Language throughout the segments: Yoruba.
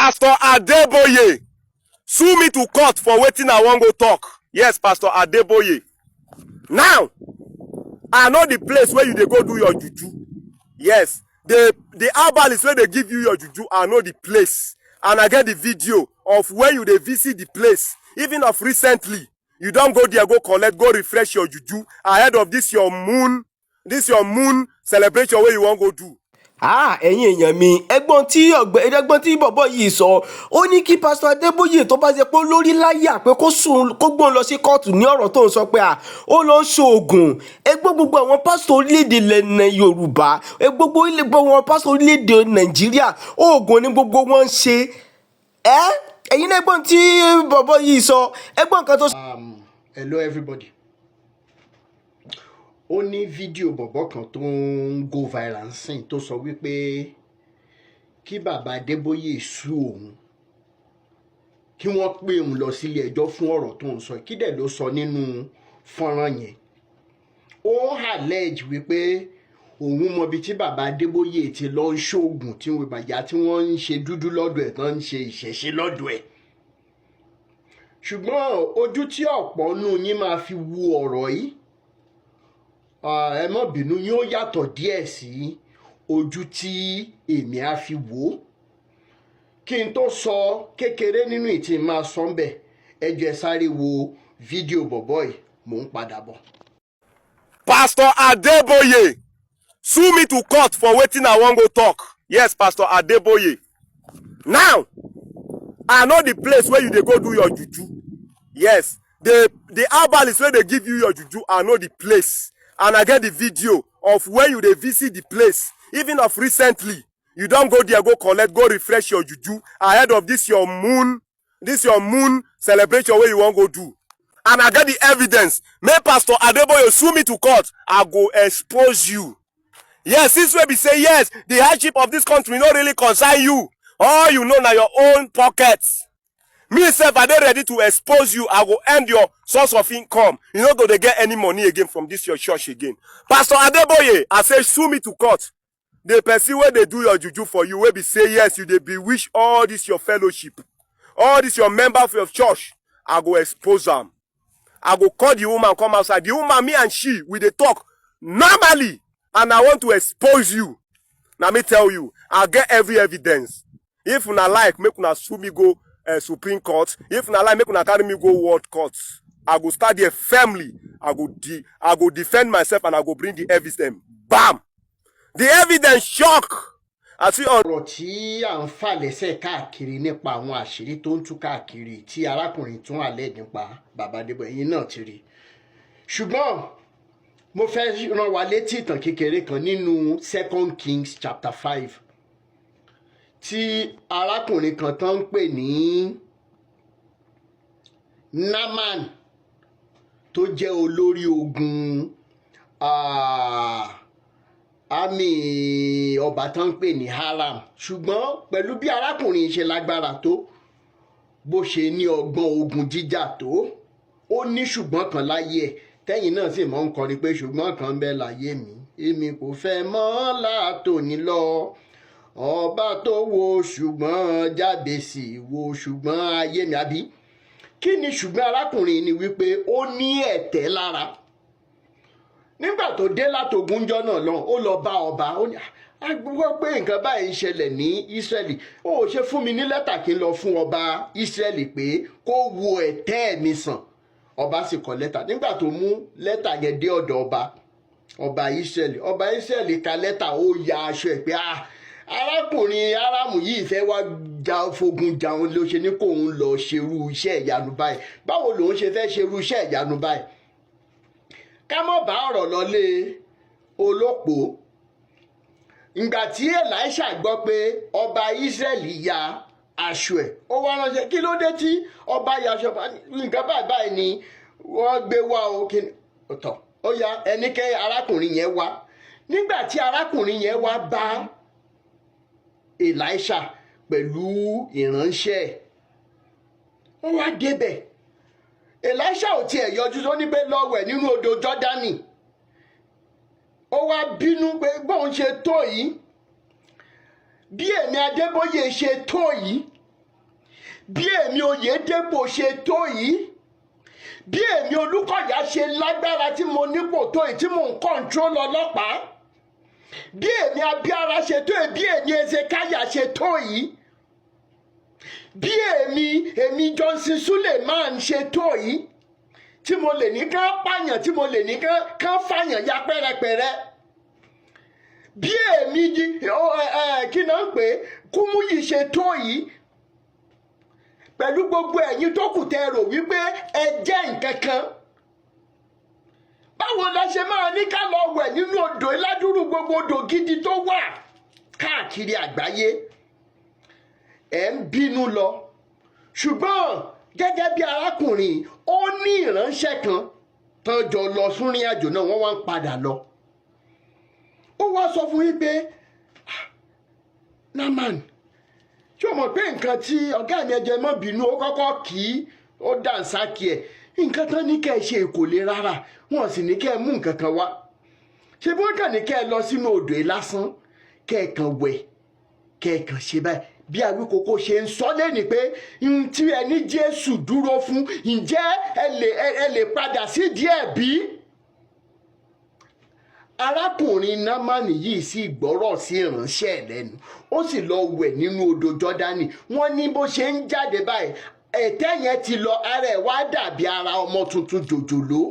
Pastor Adeboye sue me to court for wetin I wan go talk. Yes, Pastor Adeboye. Now, I know the place where you dey go do your juju. Yes, the herbalist where they give you your juju, I know the place. And I get the video of where you dey visit the place. Even of recently, you don't go there, go collect, go refresh your juju ahead of this your moon celebration where you wan go do. Ẹ̀yin èèyàn mi, ẹgbọ́n tí bọ̀bọ̀ yìí sọ, ó ní kí Pastor Adébóyè tó bá ṣe pé lórí láyà pé kó gbóhùn lọ sí kóòtù ní ọ̀rọ̀ tó ń sọ pé ó lọ ń ṣoògùn. Gbogbo àwọn pásítọ̀ orílẹ̀-èdè ilẹ̀ Yorùbá, gbogbo àwọn pásítọ̀ orílẹ̀-èdè Nàìjíríà, oògùn ni gbogbo wọn ń ṣe. Ẹ̀yin náà ẹgbọ́n tí bọ̀bọ̀ yìí sọ, ẹgbọ́n nǹkan tó. Hello everybody. Ó ní fídíò bọ̀bọ̀ kan tó ń go viral sìn tó sọ wípé kí bàbá Adébóyè sú òun, kí wọ́n pè òun lọ sílé ẹjọ́ fún ọ̀rọ̀ tó ń sọ. Kí dẹ̀ ló sọ nínú fọ́nrán yẹn? Ó allege wípé òun mọ ibi tí bàbá Adébóyè ti lọ ń ṣoògùn tí wọ́n ń ṣe dúdú lọ́dọ̀ ẹ̀, tán ń ṣe ìṣẹ̀ṣe lọ́dọ̀ ẹ̀. Ṣùgbọ́n ojú tí ọ̀pọ̀ nù yín máa fi wo ọ̀rọ̀ yìí, ẹ má bínú, yóò yàtọ̀ díẹ̀ sí ojú tí èmi á fi wò ó. Kí n tó sọ kékeré nínú ìtì máa sọ ń bẹ̀, ẹ jẹ́ sáré wo fídíò bọ̀bọ̀ yìí, mò ń padà bọ̀. Pastor Adeboye sue me to court for wetin I wan go talk. Yes, Pastor Adeboye. Now, I know the place where you dey go do your juju. Yes, the herbalist where they give you your juju, I know the place. And I get the video of where you dey visit the place. Even of recently, you don't go there, go collect, go refresh your juju ahead of this your moon celebration where you wan go do. And I get the evidence. May Pastor Adeboye sue me to court, I go expose you. Yes, since we be say yes, the hardship of this country no really concern you. All you know na your own pockets. Me sef, I dey ready to expose you. I go end your source of income. You no go dey get any money again from this your church again. Pastor Adeboye, I say sue me to court. The person wey dey do your juju for you, wey be say yes, you dey bewitch all this your fellowship, all this your member of your church, I go expose am. I go call the woman come outside. The woman, me and she, we dey talk normally, and I want to expose you. Now me tell you, I get every evidence. If una like, make una sue me go Supreme Court. If una like, make una carry me go World Court. I go start there firmly. I go defend myself and I go bring the evidence. Bam! The evidence shock. I see on. Ọ̀rọ̀ tí à ń fà lẹ́sẹ̀ káàkiri nípa àwọn àṣírí tó ń tú káàkiri tí arákùnrin tún àlẹ́ nípa bàbá Adébóyè, ẹ̀yin náà ti rí. Ṣùgbọ́n mo fẹ́ rán wa létí ìtàn kékeré kan nínú 2 Kings chapter 5 tí arákùnrin kan tó ń pè ní Naaman tó jẹ́ olórí ogun àmì ọba tó ń pè ní Aram. Ṣùgbọ́n pẹ̀lú bí arákùnrin ṣe lágbára tó, bó ṣe ní ọgbọ́n ogun jíjà tó, ó ní ṣùgbọ́n kan láyé ẹ̀, tẹ́yìn náà sì mọ̀ ń kọrin pé ṣùgbọ́n kan bẹ láyé mi, èmi kò fẹ́ mọ́ látòní lọ. Ọba tó wo ṣùgbọ́n Jábésì wo ṣùgbọ́n ayé mi, àbí kí ni ṣùgbọ́n arákùnrin ni wípé ó ní ẹ̀tẹ̀ lára. Nígbà tó dé látògúnjọ́ náà lọ, ó lọ bá ọba, ó ní a gbọ́ pé nǹkan báyìí ń ṣẹlẹ̀ ní Ísírẹ́lì, ó ṣe fún mi ní lẹ́tà kí n lọ fún ọba Ísírẹ́lì pé kó wo ẹ̀tẹ̀ mi sàn. Ọba sì kọ lẹ́tà. Nígbà tó mú lẹ́tà yẹn dé ọ̀dọ̀ ọba Ísírẹ́lì ka lẹ́tà, ó ya aṣọ ẹ̀ pé arákùnrin Árámù yìí fẹ́ wá fogun jaun ló ṣe ní kóun lọ ṣerú iṣẹ́ ìyanu báyìí. Báwo lòun ṣe fẹ́ ṣerú iṣẹ́ ìyanu báyìí? Ká mọ̀ bá ọ̀rọ̀ lọlé olópò. Ìgbà tí Èlíṣà gbọ́ pé ọba Ísírẹ́lì ya aṣọ ẹ̀, ó wá ránṣẹ́, kí ló dé tí ọba ya aṣọ? Nǹkan báyìí ni wọ́n gbé wá o. Ọ̀tọ̀ ó ya ẹnikẹ́ arákùnrin yẹn wá. Nígbà tí arákùnrin yẹn wá bá Èlíṣà pẹ̀lú ìránṣẹ́ ẹ̀, ó wá débẹ̀. Èlíṣà ò tiẹ̀ yọjú, tó ní pé lọ wẹ̀ nínú odò Jọ́dánì. Ó wá bínú pé bóun ṣe tó yìí, bí èmi Adébóyè ṣe tó yìí, bí èmi Oyèdépò ṣe tó yìí, bí èmi Olúkọ̀yà ṣe lágbára tí mo nípò tó yìí tí mò ń kọ́ńtrol ọlọ́pàá, bí èmi Abíárà ṣe tó yìí, bí èmi Ezekiah ṣe tó yìí, bí èmi Johnson Suleiman ṣe tó yìí, tí mo lè ní ká pààyàn, tí mo lè ní ká fàyàn ya pẹ́rẹpẹ̀rẹ, bí èmi kí náà ń pè Kúmúyì ṣe tó yìí, pẹ̀lú gbogbo ẹ̀yin tó kù tẹ́ rò wípé ẹ jẹ́ nǹkan kan, báwo la ṣe máa ní ká lọ wẹ̀ nínú odò ìládúrú gbogbo odò gidi tó wà káàkiri àgbáyé? Ẹ̀ ń bínú lọ. Ṣùgbọ́n gẹ́gẹ́ bí arákùnrin, ó ní ìránṣẹ́ kan tán jọ lọ súnrìn àjò náà, wọ́n wá ń padà lọ. Ó wá sọ fún yín pé Naaman, ṣé o mọ̀ pé nǹkan tí ọ̀gá mi ẹjẹ mọ́ bínú, ó kọ́kọ́ kì í, ó dànsákì ẹ̀, nǹkan tán ní kẹ́ ẹ ṣe kò le rárá, wọn sì ní kẹ́ ẹ mú nǹkan kan wá. Ṣé bí wọ́n kàn ní kẹ́ ẹ lọ sínú odò yìí lásán, kẹ́ ẹ kàn wẹ̀, kẹ́ ẹ kàn ṣe báyìí. Bí Awíkókó ṣe ń sọ lẹ́ni pé n tí ẹni Jésù dúró fún, ǹjẹ́ ẹ lè padà sí díẹ̀ bí? Arákùnrin Námánì yìí sì gbọ́rọ̀ sí ìránṣẹ́ ẹ̀ lẹ́nu, ó sì lọ wẹ̀ nínú odò Jọ́dánì. Wọ́n ní bó ṣe ń jáde báyìí, ẹ̀tẹ̀ yẹn ti lọ, ara ẹ̀ wá dàbí ara ọmọ tuntun jòjòló.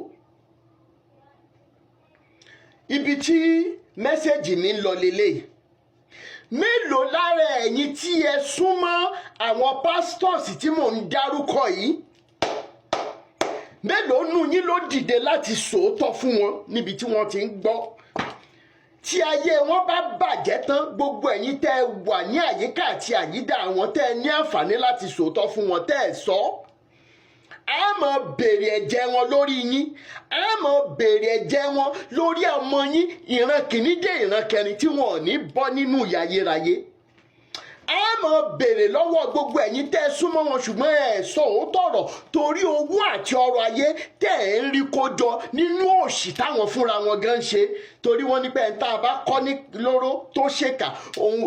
Ibi tí mẹ́sẹ̀jì mi ń lọ lélẹ́yìí, mélòó lára ẹ̀yin tí ẹ súnmọ́ àwọn pastors tí mò ń dárúkọ yìí, mélòó nù yín ló dìde láti sòótọ́ fún wọn níbi tí wọ́n ti ń gbọ́? Tí ayé wọn bá bàjẹ́ tán, gbogbo ẹ̀yin tẹ́ ẹ wà ní àyíká àti àyídà àwọn tẹ́ ẹ ní àǹfààní láti sòótọ́ fún wọn, tẹ́ ẹ sọ, a máa béèrè ẹ̀jẹ̀ wọn lórí yín, a máa béèrè ẹ̀jẹ̀ wọn lórí ọmọ yín, ìran kìíní dé ìran kẹrin tí wọn ò ní bọ́ nínú ìyà ayérayé. A máa béèrè lọ́wọ́ gbogbo ẹ̀yin tẹ́ ẹ súnmọ́ wọn ṣùgbọ́n ẹ sọ òótọ́ ọ̀rọ̀ torí owó àti ọrọ̀ ayé tẹ́ ẹ ń rí kó jọ nínú òṣì táwọn fúnra wọn gan ṣe, torí wọ́n ní pé tá a bá kọ́ ní lóró tó ṣèkà,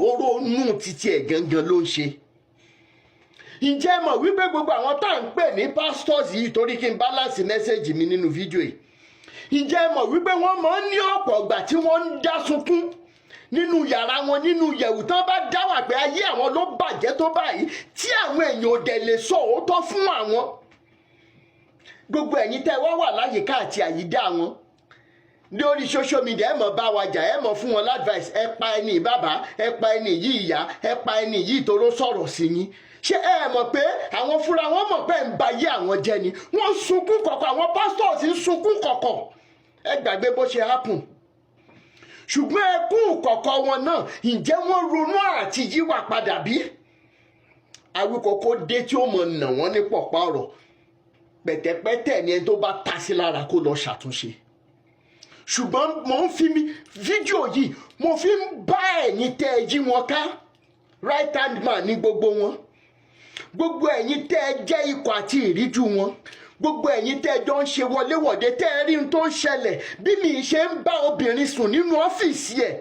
oró nù títí ẹ̀ gangan ló ń ṣe. Ǹjẹ́ mọ̀ wípé gbogbo àwọn tá à ń pè ní pastors yìí, torí kí n balance message mi nínú fídíò yìí, ǹjẹ́ mọ̀ wípé wọ́n máa ń ní ọ̀pọ̀ ìgbà tí wọ́n ń dá sunkún nínú yàrá wọn, nínú yẹ̀wù tán bá dá wà pé ayé àwọn ló bàjẹ́ tó báyìí, tí àwọn èèyàn ò dẹ̀ lè sọ òótọ́ fún àwọn. Gbogbo ẹ̀yin tẹ́ wá wà láyìíká àti àyídá wọn lórí social media, ẹ mọ̀ bá wa jà, ẹ mọ̀ fún wọn advice, ẹ pa ẹni bàbá, ẹ pa ẹni yìí ìyá, ẹ pa ẹni yìí toró sọ̀rọ̀ sí yín. Ṣé ẹ mọ̀ pé àwọn fúnra wọn mọ̀ pé ń ba ayé àwọn jẹ́ ni? Wọ́n sunkún kọ̀kọ̀, àwọn pastors ń sunkún kọ̀kọ̀. Ẹ gbàgbé bó ṣe happen. Ṣùgbọ́n ẹkún kọ̀kọ̀ wọn náà, ǹjẹ́ wọ́n ronú àti yíwà padà bí? Awíkókó dé tí ó mọ̀ nà wọ́n ní pọ̀pá ọ̀rọ̀, pẹ̀tẹ̀pẹ̀tẹ̀ ni ẹni tó bá ta sí lára kó lọ ṣàtúnṣe. Ṣùgbọ́n mo ń fi fídíò yìí, mo fi ń bá ẹ̀yin tẹ́ ẹ jí wọn ká, right hand man ní gbogbo wọn, gbogbo ẹ̀yin tẹ́ ẹ jẹ́ ikọ̀ àti ìríjú wọn, gbogbo ẹ̀yin tẹ́ ẹ jọ ń ṣe wọléwọ̀de, tẹ́ ẹ rí n tó ń ṣẹlẹ̀ bí mi ṣe ń bá obìnrin sùn nínú ọ́fíìsì ẹ̀,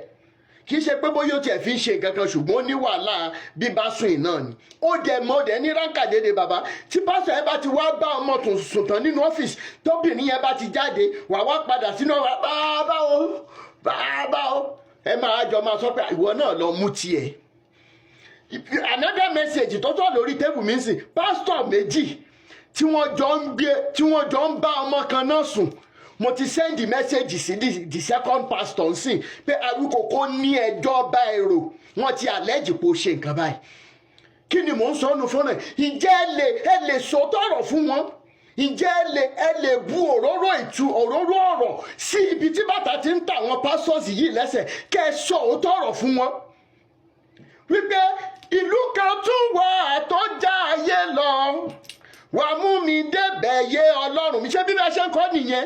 kì í ṣe pé bóyá ó tiẹ̀ fi ń ṣe nǹkan kan, ṣùgbọ́n ó ní wàhálà bíbá sùn iná ni. Ó dẹ̀ mọ́ dẹ̀ ní ránkàdédé bàbá, tí pásítọ̀ ẹ bá ti wá bá ọmọ tó sùn tán nínú ọ́fíìsì, tóbìnrin yẹn bá ti jáde, wà wá padà sínú ọ̀rọ̀, bàbá o, ẹ máa jọ máa sọ pé ìwọ náà lọ mú tiẹ̀. Another message tó tọ́ lórí tébù mi sìn, pásítọ̀ méjì tí wọ́n jọ ń bá ọmọ kan náà sùn, mo ti send message sí the second pastor nsìn pé Awíkókó ní ẹjọ́ bá èrò, wọ́n ti allege pé ó ṣe nǹkan báyìí. Kí ni mò ń sọ ọ́nù fún ẹ? Ǹjẹ́ ẹ lè sòótọ́ ọ̀rọ̀ fún wọn? Ǹjẹ́ ẹ lè bu òróró ọ̀rọ̀ sí ibi tí bàtà ti ń ta àwọn pastors yìí lẹ́sẹ̀, kẹ́ ẹ sọ òótọ́ ọ̀rọ̀ fún wọn? Wípé ìlú kan tún wà tó já ayé lọ, wàá mú mi débẹ̀ yé Ọlọ́run mi. Ṣé bí bá ṣe ń kọ́ nìyẹn?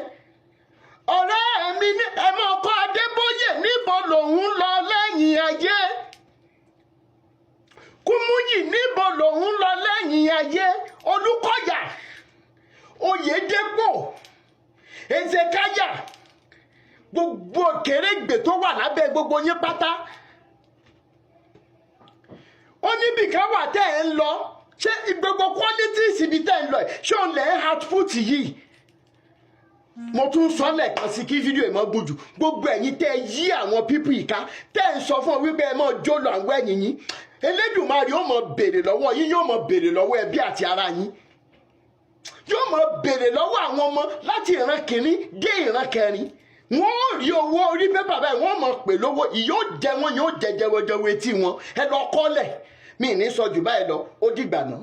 Ọ̀rẹ́ mi ní ẹ̀mọ́ ọkọ Adébóyè, níbo lòun lọ lẹ́yìn ayé? Kúmúyì, níbo lòun lọ lẹ́yìn ayé? Olúkọ̀yà, Oyèdépò, Ezekiah, gbogbo kèrègbè tó wà lábẹ́ gbogbo yín pátá. Ó níbì kan wà tẹ́ ẹ̀ ń lọ ṣé gbogbo qualities ibi tẹ́ ń lọ ẹ̀ ṣé òun lẹ̀ ń output yìí. mo tún sọ lẹ́ẹ̀kan sí kí fídíò ìmọ̀ gbójú gbogbo ẹ̀yin tẹ́ yí àwọn pípù ìka tẹ́ ń sọ fún ọ wípé ẹ mọ̀ jó lọ àwọn ẹ̀yìn yín Elédùmarè yóò mọ̀ béèrè lọ́wọ́ yín yóò mọ̀ béèrè lọ́wọ́ ẹbí àti ara yín yóò mọ̀ béèrè lọ́wọ́ àwọn ọmọ láti ìran kìíní dé ìran kẹrin wọ́n ò rí owó orí pépà báyìí wọ́n mọ̀ pé lówó yóò jẹ wọn yóò jẹ jẹwọjẹwọ etí wọn ẹ lọ kọ́lẹ̀ mi ní sọ jù báyìí lọ ó dìgbà náà.